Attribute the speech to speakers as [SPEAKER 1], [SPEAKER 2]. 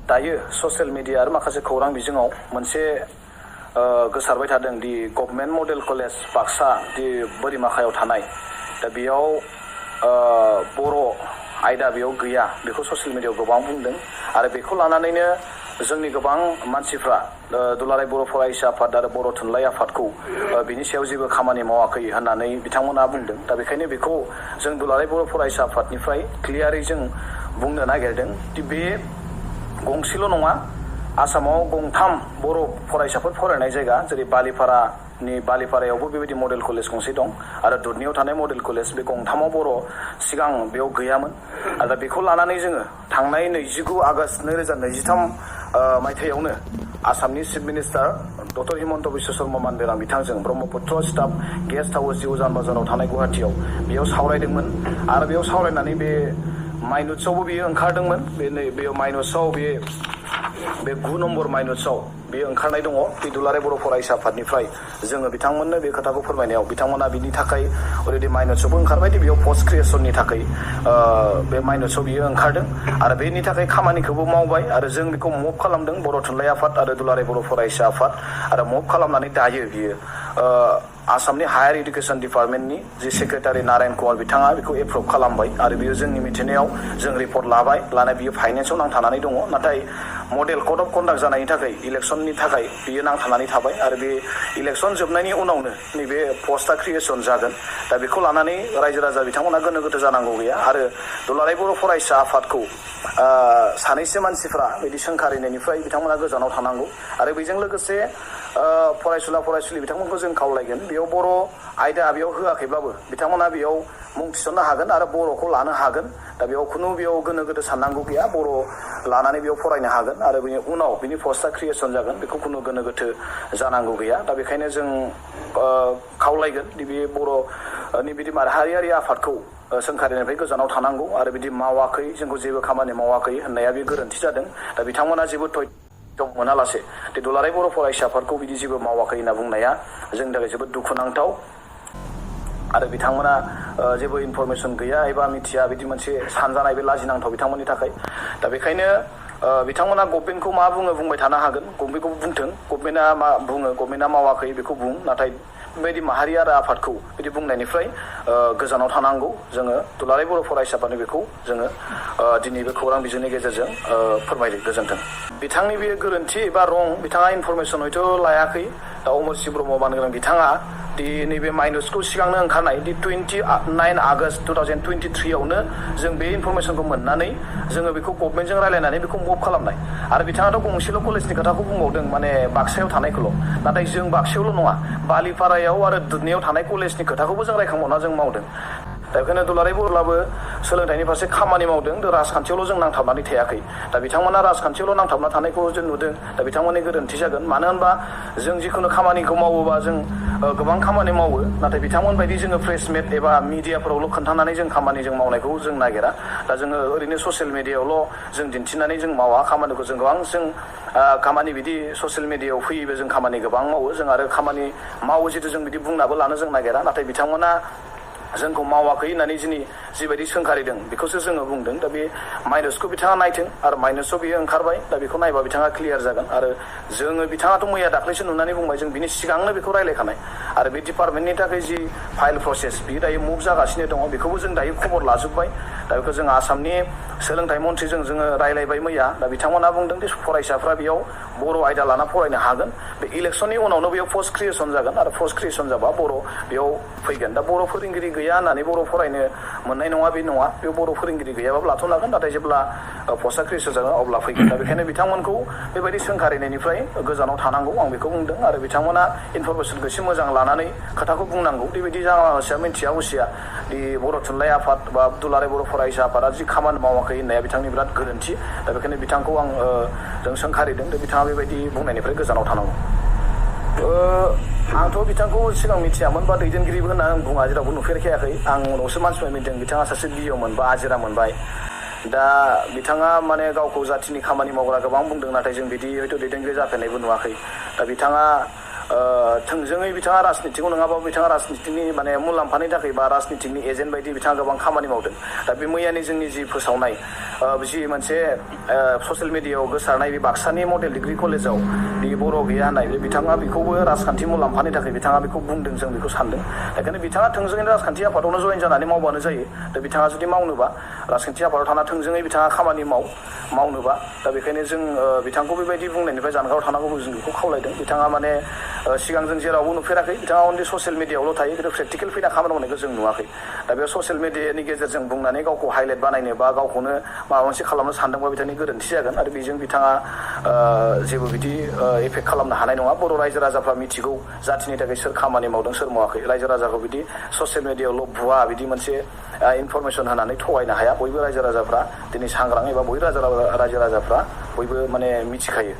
[SPEAKER 1] दायो social media आरो माखासे खौरां बिजोङाव मोनसे गोसारबाय थादों दि गभर्नमेन्ट मडेल कलेज बाक्सा दि बोरिमाखायाव थानाय दा बेयाव बर' आयदा बेयाव गैया बेखौ ससियेल मिडियायाव गोबां बुंदों आरो बेखौ लानानैनो जोंनि गोबां मानसिफ्रा दुलाराय बर' फरायसा आफाद आरो बर' थुनलाइ आफादखौ बिनि सायाव जेबो खामानि मावाखै होननानै बिथांमोना बुंदों दा बेखायनो बेखौ जों दुलाराय बर' फरायसा आफादनिफ्राय क्लियारै जों बुंनो नागिरदों दि बे गंसेल' नङा आसामाव गंथाम बर' फरायसाफोर फरायनाय जायगा जेरै बालिपारायावबो बेबायदि मडेल कलेज गंसे दं आरो दुधनियाव थानाय मडेल कलेज बे गंथामाव बर' सिगां बेयाव गैयामोन आरो बेखौ लानानै जोङो थांनाय 29 आगष्ट 2023 मायथाइयावनो आसामनि chief minister doctor Himanta Biswa Sarma मान्देरा बिथांजों ब्रह्मपुत्र स्टाफ गेस्ट हाउस जिउ उजान बाजाराव थानाय गुवाहाटियाव बेयाव सावरायदोंमोन आरो बेयाव सावरायनानै बे माइनुट्सआवबो बेयो ओंखारदोंमोन बेयाव माइनुट्सआव बे 9 नम्बर माइनुट्सआव बेयो ओंखारनाय दङ बे दुलाराय बर' फरायसा आफादनिफ्राय जोङो बिथांमोननो बे खोथाखौ फोरमायनायाव बिथांमोना बिनि थाखाय अलरेडि माइनुट्सआवबो ओंखारबाय दि बेयाव पस्ट क्रिएसननि थाखाय बे माइनुट्सआव बियो ओंखारदों आरो बेनि थाखाय खामानिखौबो मावबाय आरो जों बेखौ मुभ खालामदों बर' थुनलाइ आफाद आरो दुलाराय बर' फरायसा आफाद आरो मुभ खालामनानै दायो बियो आसामनि हायार इडुकेसन डिपार्टमेन्टनि जि सेक्रेटारि नारायण कुमार बिथाङा बेखौ एप्रुभ खालामबाय आरो बियो जोंनि मिथिनायाव जों रिपर्ट लानाय बियो फाइनेन्सआव नांथानानै दङ नाथाय मडेल कड अफ कन्डाक्ट जानायनि थाखाय इलेक्सननि थाखाय बियो नांथानानै थाबाय आरो बे इलेक्सन जोबनायनि उनावनो नैबे पस्टआ क्रिएसन जागोन दा बेखौ लानानै रायजो राजा बिथांमोना गोनो गोथो जानांगौ गैया आरो दुलाराय बर' फरायसा आफादखौ सानैसो मानसिफ्रा बिदि सोंखारिनायनिफ्राय बिथांमोना गोजानाव थानांगौ आरो बेजों लोगोसे फरायसुलि बिथांमोनखौ जों खावलायगोन बेयाव बर' आयदा बेयाव होआखैब्लाबो बिथांमोना बेयाव मुं थिसननो हागोन आरो बर'खौ लानो हागोन दा बेयाव बेयाव गोनो गोथो साननांगौ गैया बर' लानानै बेयाव फरायनो हागोन आरो बेनि उनाव बिनि पस्टआ क्रिएसन जागोन बेखौ खुनु गोनो गोथो जानांगौ गैया दा बेखायनो जों खावलायगोन दि बे बर'नि बिदि माहारियारि आफादखौ सोंखारिनिफ्राय गोजानाव थानांगौ आरो बिदि मावाखै जोंखौ जेबो खामानि मावाखै होननाया बे गोरोन्थि जादों दा बिथांमोना जेबो मोनालासे बे दुलाराय बर' फरायसा आफादखौ बिदि जेबो मावाखै होनना बुंनाया जोंनि थाखाय जोबोद दुखुनांथाव आरो बिथांमोना जेबो इनफरमेसन गैया एबा मिथिया बिदि मोनसे सानजानाय बे लाजिनांथाव बिथांमोननि थाखाय दा बेखायनो बिथांमोना गभर्नमेन्टखौ मा बुङो बुंबाय थानो हागोन गभर्नमेन्टखौ बुंथों गभर्नमेन्टआ मा बुङो गभर्नमेन्टआ मावाखै बेखौ बुं नाथाय बेबायदि माहारि आरो आफादखौ बिदि बुंनायनिफ्राय गोजानाव थानांगौ जोङो दुलाराय बर' फरायसाफोरनि बेखौ जोङो दिनै बे खौरां बिजोंनि गेजेरजों फोरमायदों गोजोन्थों बिथांनि बे गोरोन्थि एबा रं बिथाङा इनफरमेसन हयथ' लायाखै दा अमरस ब्रह्म बानगोनां बिथाङा दि नैबे माइनुट्सखौ सिगांनो ओंखारनाय दि 29 आगष्ट 2023 आवनो जों बे इनफरमेसनखौ मोननानै जोङो बेखौ गभर्नमेन्टजों रायलायनानै बेखौ मुभ खालामनाय आरो बिथाङाथ' गंसेल' कलेजनि खोथाखौ बुंबावदों माने बाक्सायाव थानायखौल' नाथाय जों बाक्सायावल' नङा बालिपारायाव आरो दुधनियाव थानाय कलेजनि खोथाखौबो जों रायखांबावना जों मावदों दा बेखायनो दुलाराय बर'ब्लाबो सोलोंथाइनि फारसे खामानि मावदों राजखान्थियावल' जों नांथाबनानै थायाखै दा बिथांमोना राजखान्थियावल' नांथाबना थानायखौ जों नुदों दा बिथांमोननि गोरोन्थि जागोन मानो होनबा जों जिखुनु खामानिखौ मावोबा जों गोबां खामानि मावो नाथाय बिथांमोन बायदि जोङो प्रेसमेट एबा मिडियाफोरावल' खोन्थानानै जों खामानि जों मावनायखौ जों नागिरा दा जोङो ओरैनो ससियेल मिडियायावल' जों दिन्थिनानै जों मावा खामानिखौ जों गोबां खामानि बिदि ससियेल मिडियायाव फैयोबो जों खामानि गोबां मावो जों आरो खामानि मावो जितु जों बिदि बुंनाबो लानो जों नागिरा नाथाय बिथांमोना जोंखौ मावाखै होननानै जिबायदि सोंखारिदों बेखौसो जोङो बुंदों दा बे माइनुट्सखौ बिथाङा नायथों आरो माइनुट्सआव बियो ओंखारबाय दा बेखौ नायबा बिथाङा क्लियार जागोन आरो जोङो बिथाङाथ' मैया दाख्लैसो नुनानै बुंबाय जों बिनि सिगांनो बेखौ रायलायखानाय आरो बे डिपार्टमेन्टनि थाखाय जि फाइल प्रसेस बियो दायो मुभ जागासिनो दङ बेखौबो जों दायो खबर लाजोब्बाय दा बेखौ जों आसामनि सोलोंथाइ मन्थ्रिजों जोङो रायलायबाय मैया दा बिथांमोना बुंदों दि फरायसाफ्रा बेयाव बर' आयदा लाना फरायनो हागोन बे इलेक्सननि उनावनो बेयाव पस्ट क्रिएसन जागोन आरो पस्ट क्रिएसन जाबा बर' बेयाव फैगोन दा बर' फोरोंगिरि गैया होननानै बर' फरायनो मोननाय नङा बे नङा बेयाव बर' फोरोंगिरि गैयाबाबो लाथ'नांगोन नाथाय जेब्ला पस्टआ क्रिएसन जागोन अब्ला फैगोन दा बेखायनो बिथांमोनखौ बेबायदि सोंखारिनायनिफ्राय गोजानाव थानांगौ आं बेखौ बुंदों आरो बिथांमोना इनफरमेसनखौ एसे मोजां लानानै खोथाखौ बुंनांगौ बेबायदि जानाङा मिथिया हुसिया दि बर' थुनलाइ आफाद बा दुलाराय बर' फरायसा आफादा जि खामानि मावाखै होननाया बिथांनि बिराद गोरोन्थि दा बेखायनो बिथांखौ जों सोंखारिदों दा बिथाङा बेबायदि बुंनायनिफ्राय गोजानाव थानांगौ आंथ' बिथांखौ सिगां मिथियामोन बा दैदेनगिरिबो होनना आं बुङा जेरावबो नुफेरखायाखै आं उनावसो मानसिफ्रा मिथिदों बिथाङा सासे बिअ मोनबा आजिरा मोनबाय दा बिथाङा माने गावखौ जाथिनि खामानि मावग्रा गोबां बुंदों नाथाय जों बिदि हयथ' दैदेनगिरि जाफेरनायबो नुवाखै दा बिथाङा थोंजोङै बिथाङा राजनितिखौ नङाबाबो बिथाङा राजनितिनि माने मुलाम्फानि थाखाय बा राजनितिनि एजेन्ट बायदि बिथाङा गोबां खामानि मावदों दा बे मैयानि जोंनि जि फोसावनाय जि मोनसे ससियेल मिडियायाव गोसारनाय बे बाक्सानि मडेल डिग्री कलेजाव बे बर' गैया होननाय बे बिथाङा बेखौबो राजखान्थि मुलाम्फानि थाखाय बिथाङा बेखौ बुंदों जों बेखौ सानदों बेखायनो बिथाङा थोंजोङै राजखान्थि आफादावनो जयेन जानानै मावबानो जायो दा बिथाङा जुदि मावनोबा राजखान्थि आफादाव थाना थोंजोङै बिथाङा खामानि मावनोबा दा बेखायनो जों बिथांखौ बेबायदि बुंनायनिफ्राय जानगाराव थानांगौ जों बेखौ खावलायदों बिथाङा माने सिगां जों जेरावबो नुफेराखै बिथाङा अनलि ससियेल मिडियायावल' थायो खिन्थु प्रेक्टिकेल फैना खामानि मावनायखौ जों नुवाखै दा बे ससियेल मिडियानि गेजेरजों बुंनानै गावखौ हाइलाइट बानायनो बा गावखौनो माबा मोनसे खालामनो सानदोंबा बिथांनि गोरोन्थि जागोन आरो बेजों बिथाङा जेबो बिदि एफेक्ट खालामनो हानाय नङा बर' रायजो राजाफ्रा मिथिगौ जाथिनि थाखाय सोर खामानि मावदों सोर मावाखै रायजो राजाखौ बिदि ससियेल मिडियायावल' भुवा बिदि मोनसे इनफरमेसन होनानै थगायनो हाया बयबो रायजो राजाफ्रा दिनै सांग्रां एबा बयबो रायजो राजाफ्रा बयबो माने मिथिखायो